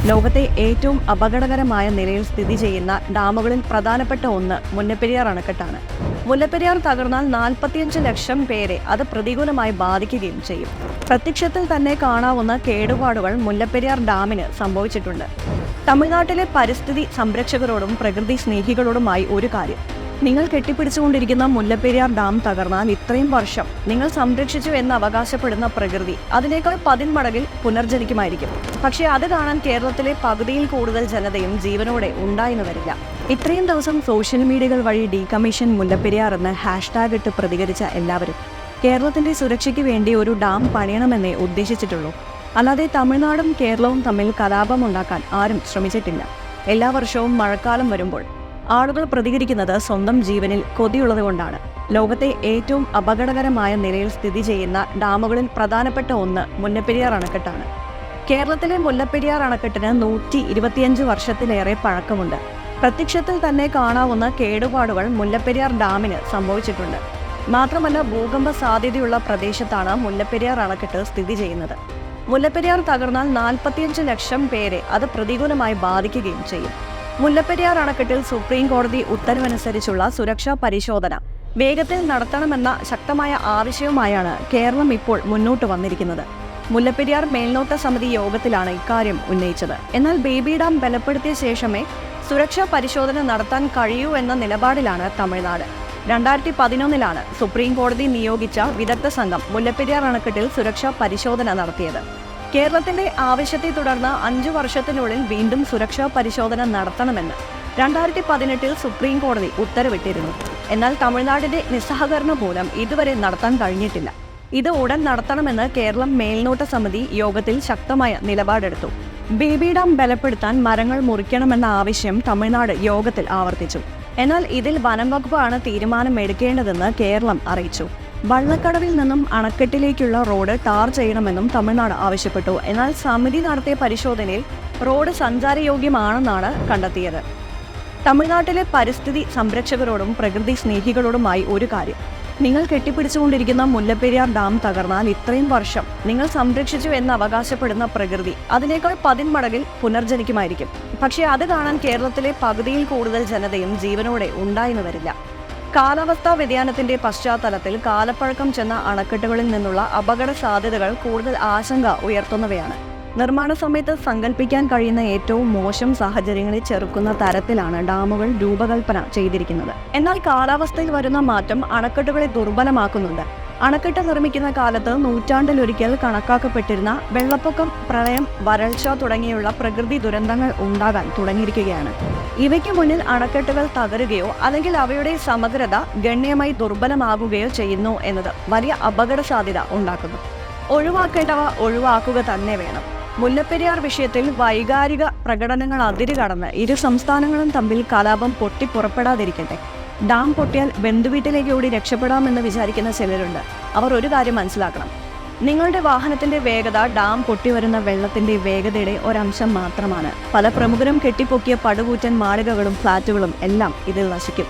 ലോകത്തെ ഏറ്റവും അപകടകരമായ നിലയിൽ സ്ഥിതി ചെയ്യുന്ന ഡാമുകളിൽ പ്രധാനപ്പെട്ട ഒന്ന് മുല്ലപ്പെരിയാർ അണക്കെട്ടാണ്. മുല്ലപ്പെരിയാർ തകർന്നാൽ 45 ലക്ഷം പേരെ അത് പ്രതികൂലമായി ബാധിക്കുകയും ചെയ്യും. പ്രത്യക്ഷത്തിൽ തന്നെ കാണാവുന്ന കേടുപാടുകൾ മുല്ലപ്പെരിയാർ ഡാമിന് സംഭവിച്ചിട്ടുണ്ട്. തമിഴ്നാട്ടിലെ പരിസ്ഥിതി സംരക്ഷകരോടും പ്രകൃതി സ്നേഹികളോടുമായി ഒരു കാര്യം: നിങ്ങൾ കെട്ടിപ്പിടിച്ചുകൊണ്ടിരിക്കുന്ന മുല്ലപ്പെരിയാർ ഡാം തകർന്നാൽ ഇത്രയും വർഷം നിങ്ങൾ സംരക്ഷിച്ചു എന്ന് അവകാശപ്പെടുന്ന പ്രകൃതി അതിനേക്കാൾ 10 മടങ്ങിൽ പുനർജനിക്കുമായിരിക്കും. പക്ഷേ അത് കാണാൻ കേരളത്തിലെ പകുതിയിൽ കൂടുതൽ ജനതയും ജീവനോടെ ഉണ്ടായെന്ന് വരില്ല. ഇത്രയും ദിവസം സോഷ്യൽ മീഡിയകൾ വഴി ഡീകമ്മീഷൻ മുല്ലപ്പെരിയാർ എന്ന് ഹാഷ്ടാഗ് ഇട്ട് പ്രതികരിച്ച എല്ലാവരും കേരളത്തിന്റെ സുരക്ഷയ്ക്ക് വേണ്ടി ഒരു ഡാം പണിയണമെന്നേ ഉദ്ദേശിച്ചിട്ടുള്ളൂ. അല്ലാതെ തമിഴ്നാടും കേരളവും തമ്മിൽ കലാപമുണ്ടാക്കാൻ ആരും ശ്രമിച്ചിട്ടില്ല. എല്ലാ വർഷവും മഴക്കാലം വരുമ്പോൾ ആളുകൾ പ്രതികരിക്കുന്നത് സ്വന്തം ജീവനിൽ കൊതിയുള്ളതുകൊണ്ടാണ്. ലോകത്തെ ഏറ്റവും അപകടകരമായ നിലയിൽ സ്ഥിതി ചെയ്യുന്ന ഡാമുകളിൽ പ്രധാനപ്പെട്ട ഒന്ന് മുല്ലപ്പെരിയാർ അണക്കെട്ടാണ്. കേരളത്തിലെ മുല്ലപ്പെരിയാർ അണക്കെട്ടിന് 125 വർഷത്തിലേറെ പഴക്കമുണ്ട്. പ്രത്യക്ഷത്തിൽ തന്നെ കാണാവുന്ന കേടുപാടുകൾ മുല്ലപ്പെരിയാർ ഡാമിന് സംഭവിച്ചിട്ടുണ്ട്. മാത്രമല്ല, ഭൂകമ്പ സാധ്യതയുള്ള പ്രദേശത്താണ് മുല്ലപ്പെരിയാർ അണക്കെട്ട് സ്ഥിതി ചെയ്യുന്നത്. മുല്ലപ്പെരിയാർ തകർന്നാൽ 45 ലക്ഷം പേരെ അത് പ്രതികൂലമായി ബാധിക്കുകയും ചെയ്യും. മുല്ലപ്പെരിയാർ അണക്കെട്ടിൽ സുപ്രീം കോടതി ഉത്തരവനുസരിച്ചുള്ള സുരക്ഷാ പരിശോധന വേഗത്തിൽ നടത്തണമെന്ന ശക്തമായ ആവശ്യവുമായാണ് കേരളം ഇപ്പോൾ മുന്നോട്ട് വന്നിരിക്കുന്നത്. മുല്ലപ്പെരിയാർ മേൽനോട്ട സമിതി യോഗത്തിലാണ് ഇക്കാര്യം ഉന്നയിച്ചത്. എന്നാൽ ബേബി ഡാം ബലപ്പെടുത്തിയ ശേഷമേ സുരക്ഷാ പരിശോധന നടത്താൻ കഴിയൂ എന്ന നിലപാടിലാണ് തമിഴ്നാട്. 2011 സുപ്രീം കോടതി നിയോഗിച്ച വിദഗ്ധ സംഘം മുല്ലപ്പെരിയാർ അണക്കെട്ടിൽ സുരക്ഷാ പരിശോധന നടത്തിയത്. കേരളത്തിന്റെ ആവശ്യത്തെ തുടർന്ന് 5 വർഷത്തിനുള്ളിൽ വീണ്ടും സുരക്ഷാ പരിശോധന നടത്തണമെന്ന് 2018 സുപ്രീം കോടതി ഉത്തരവിട്ടിരുന്നു. എന്നാൽ തമിഴ്നാടിന്റെ നിസ്സഹകരണം മൂലം ഇതുവരെ നടത്താൻ കഴിഞ്ഞിട്ടില്ല. ഇത് ഉടൻ നടത്തണമെന്ന് കേരളം മേൽനോട്ട സമിതി യോഗത്തിൽ ശക്തമായ നിലപാടെടുത്തു. ബേബി ഡാം ബലപ്പെടുത്താൻ മരങ്ങൾ മുറിക്കണമെന്ന ആവശ്യം തമിഴ്നാട് യോഗത്തിൽ ആവർത്തിച്ചു. എന്നാൽ ഇതിൽ വനം വകുപ്പാണ് തീരുമാനമെടുക്കേണ്ടതെന്ന് കേരളം അറിയിച്ചു. വള്ളക്കടവിൽ നിന്നും അണക്കെട്ടിലേക്കുള്ള റോഡ് ടാർ ചെയ്യണമെന്നും തമിഴ്നാട് ആവശ്യപ്പെട്ടു. എന്നാൽ സമിതി നടത്തിയ പരിശോധനയിൽ റോഡ് സഞ്ചാരയോഗ്യമാണെന്നാണ് കണ്ടെത്തിയത്. തമിഴ്നാട്ടിലെ പരിസ്ഥിതി സംരക്ഷകരോടും പ്രകൃതി സ്നേഹികളോടുമായി ഒരു കാര്യം: നിങ്ങൾ കെട്ടിപ്പിടിച്ചുകൊണ്ടിരിക്കുന്ന മുല്ലപ്പെരിയാർ ഡാം തകർന്നാൽ ഇത്രയും വർഷം നിങ്ങൾ സംരക്ഷിച്ചു എന്ന് അവകാശപ്പെടുന്ന പ്രകൃതി അതിനേക്കാൾ 10 മടങ്ങിൽ പുനർജനിക്കുമായിരിക്കും. പക്ഷേ അത് കാണാൻ കേരളത്തിലെ പകുതിയിൽ കൂടുതൽ ജനതയും ജീവനോടെ ഉണ്ടായെന്ന് വരില്ല. കാലാവസ്ഥാ വ്യതിയാനത്തിന്റെ പശ്ചാത്തലത്തിൽ കാലപ്പഴക്കം ചെന്ന അണക്കെട്ടുകളിൽ നിന്നുള്ള അപകട സാധ്യതകൾ കൂടുതൽ ആശങ്ക ഉയർത്തുന്നവയാണ്. നിർമ്മാണ സമയത്ത് സങ്കല്പിക്കാൻ കഴിയുന്ന ഏറ്റവും മോശം സാഹചര്യങ്ങളെ ചെറുക്കുന്ന തരത്തിലാണ് ഡാമുകൾ രൂപകൽപ്പന ചെയ്തിരിക്കുന്നത്. എന്നാൽ കാലാവസ്ഥയിൽ വരുന്ന മാറ്റം അണക്കെട്ടുകളെ ദുർബലമാക്കുന്നുണ്ട്. അണക്കെട്ട് നിർമ്മിക്കുന്ന കാലത്ത് നൂറ്റാണ്ടിലൊരിക്കൽ കണക്കാക്കപ്പെട്ടിരുന്ന വെള്ളപ്പൊക്കം, പ്രളയം, വരൾച്ച തുടങ്ങിയുള്ള പ്രകൃതി ദുരന്തങ്ങൾ ഉണ്ടാകാൻ തുടങ്ങിയിരിക്കുകയാണ്. ഇവയ്ക്ക് മുന്നിൽ അണക്കെട്ടുകൾ തകരുകയോ അല്ലെങ്കിൽ അവയുടെ സമഗ്രത ഗണ്യമായി ദുർബലമാകുകയോ ചെയ്യുന്നു എന്നത് വലിയ അപകട സാധ്യത ഉണ്ടാക്കുന്നു. ഒഴിവാക്കേണ്ടവ ഒഴിവാക്കുക തന്നെ വേണം. മുല്ലപ്പെരിയാർ വിഷയത്തിൽ വൈകാരിക പ്രകടനങ്ങൾ അതിരുകടന്ന് ഇരു സംസ്ഥാനങ്ങളും തമ്മിൽ കലാപം പൊട്ടിപ്പുറപ്പെടാതിരിക്കട്ടെ. ഡാം പൊട്ടിയാൽ ബന്ധുവീട്ടിലേക്ക് ഓടി രക്ഷപ്പെടാമെന്ന് വിചാരിക്കുന്ന ചിലരുണ്ട്. അവർ ഒരു കാര്യം മനസ്സിലാക്കണം: നിങ്ങളുടെ വാഹനത്തിന്റെ വേഗത ഡാം പൊട്ടിവരുന്ന വെള്ളത്തിന്റെ വേഗതയുടെ ഒരംശം മാത്രമാണ്. പല പ്രമുഖരും കെട്ടിപ്പൊക്കിയ പടുകൂറ്റൻ മാളികകളും ഫ്ളാറ്റുകളും എല്ലാം ഇതിൽ നശിക്കും.